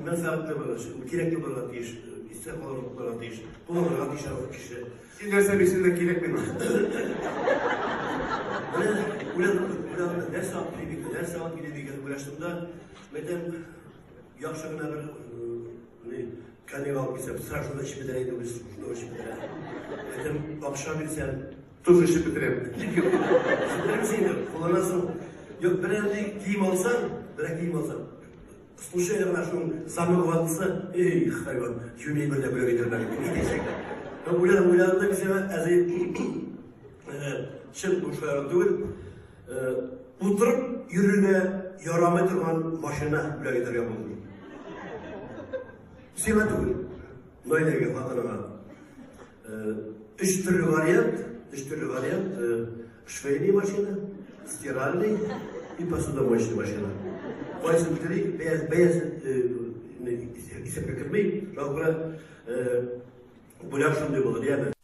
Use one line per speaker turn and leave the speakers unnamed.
ben sağlıklı böyle, gerekli böyle değil, istek olarak böyle değil, kullanılan dışarı kişi.
Siz derse birisinde gerek mi?
Ulan her saat bile bir ulaştığımda ben yaşlarına bir kendine alıp gitsem, sırasında işi bitireydi, o işi bitireydi. Ben akşam bir sen
Tuz işi bitireyim.
Şimdi misin? Kullanasın. Yok bir evde giyim alsan, bir giyim alsan. Слушай, на шум zamırvatsa, hayvan, yümeği böyle giderler. Uyanında bize şimdi bu şöyle değil, oturup yürüne yarama durman maşına böyle gider yapılır. Sevme değil. Böyle yapalım. Üç türlü variant, швейная машина, стиральный и посудомоечная машина. Qaysi bitirik, beyaz ise pekirmeyi, bu laf şunday olur, yani.